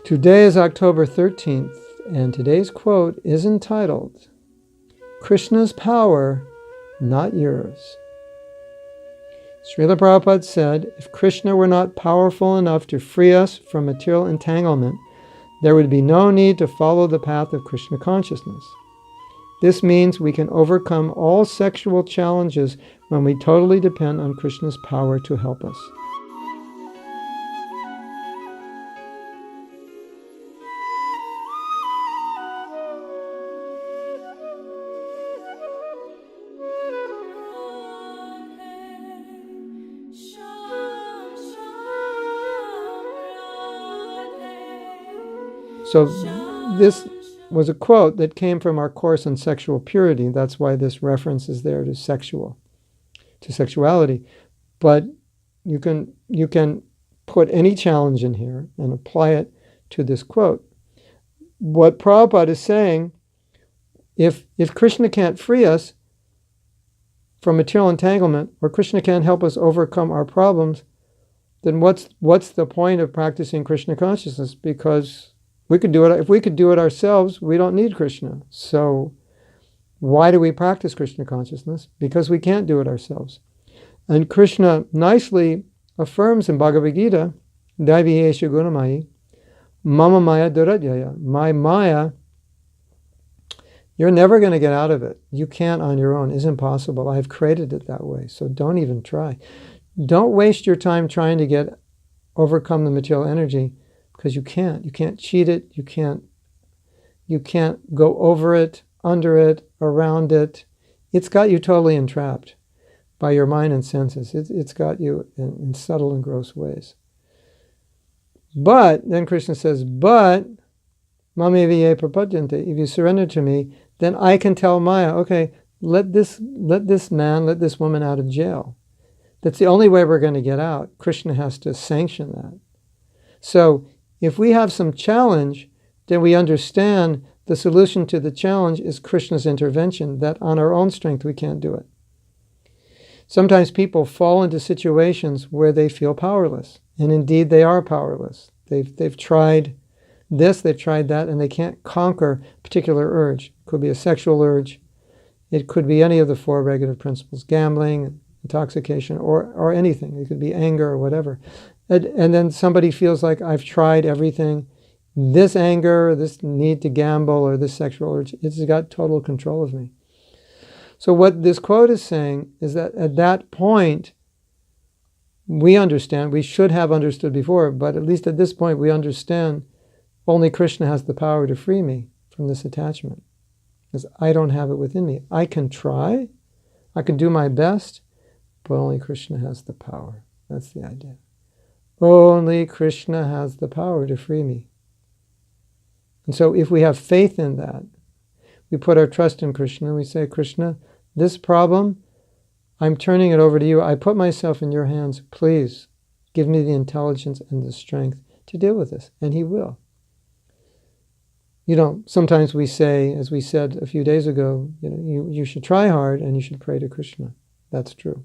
Today is October 13th, and today's quote is entitled, Krishna's power, not yours. Srila Prabhupada said, if Krishna were not powerful enough to free us from material entanglement, there would be no need to follow the path of Krishna consciousness. This means we can overcome all sexual challenges when we totally depend on Krishna's power to help us. So this was a quote that came from our course on sexual purity. That's why this reference is there to sexuality. But you can put any challenge in here and apply it to this quote. What Prabhupada is saying, if Krishna can't free us from material entanglement, or Krishna can't help us overcome our problems, then what's the point of practicing Krishna consciousness? Because we could do it. If we could do it ourselves, we don't need Krishna. So why do we practice Krishna consciousness? Because we can't do it ourselves. And Krishna nicely affirms in Bhagavad Gita, Daivi Esha Gunamayi, Mama Maya Duradyaya, my Maya, you're never going to get out of it. You can't on your own. It's impossible. I've created it that way. So don't even try. Don't waste your time trying to overcome the material energy, because you can't. You can't cheat it. You can't go over it, under it, around it. It's got you totally entrapped by your mind and senses. It's got you in subtle and gross ways. But, then Krishna says, but, Mameviye prapadyante, if you surrender to me, then I can tell Maya, okay, let this woman out of jail. That's the only way we're going to get out. Krishna has to sanction that. So, if we have some challenge, then we understand the solution to the challenge is Krishna's intervention, that on our own strength we can't do it. Sometimes people fall into situations where they feel powerless, and indeed they are powerless. They've tried this, they've tried that, and they can't conquer a particular urge. It could be a sexual urge. It could be any of the four regulative principles, gambling, intoxication, or anything. It could be anger or whatever. And then somebody feels like, I've tried everything. This anger, this need to gamble, or this sexual urge, it's got total control of me. So what this quote is saying is that at that point, we understand, we should have understood before, but at least at this point we understand only Krishna has the power to free me from this attachment. Because I don't have it within me. I can try, I can do my best, but only Krishna has the power. That's the idea. Only Krishna has the power to free me. And so if we have faith in that, we put our trust in Krishna and we say, Krishna, this problem, I'm turning it over to you. I put myself in your hands. Please give me the intelligence and the strength to deal with this. And he will. Sometimes we say, as we said a few days ago, you should try hard and you should pray to Krishna. That's true.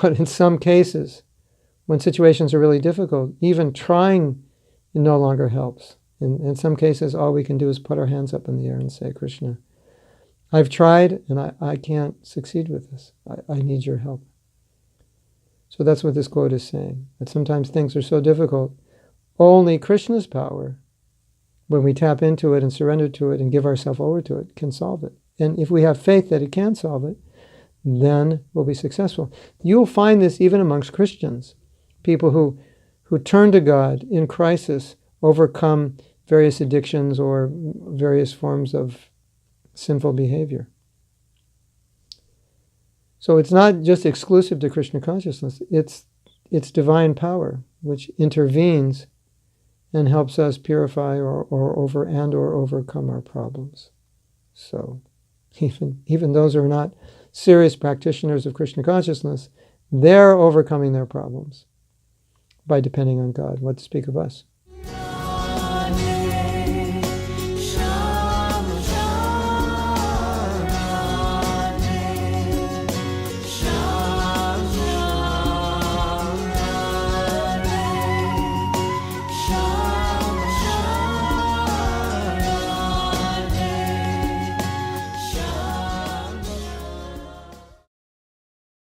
But in some cases, when situations are really difficult, even trying no longer helps. In some cases, all we can do is put our hands up in the air and say, Krishna, I've tried and I can't succeed with this. I need your help. So that's what this quote is saying, that sometimes things are so difficult, only Krishna's power, when we tap into it and surrender to it and give ourselves over to it, can solve it. And if we have faith that it can solve it, then we'll be successful. You'll find this even amongst Christians. People who turn to God in crisis, overcome various addictions or various forms of sinful behavior. So it's not just exclusive to Krishna consciousness, it's divine power which intervenes and helps us purify or overcome our problems. So even those who are not serious practitioners of Krishna consciousness, they're overcoming their problems by depending on God. What to speak of us?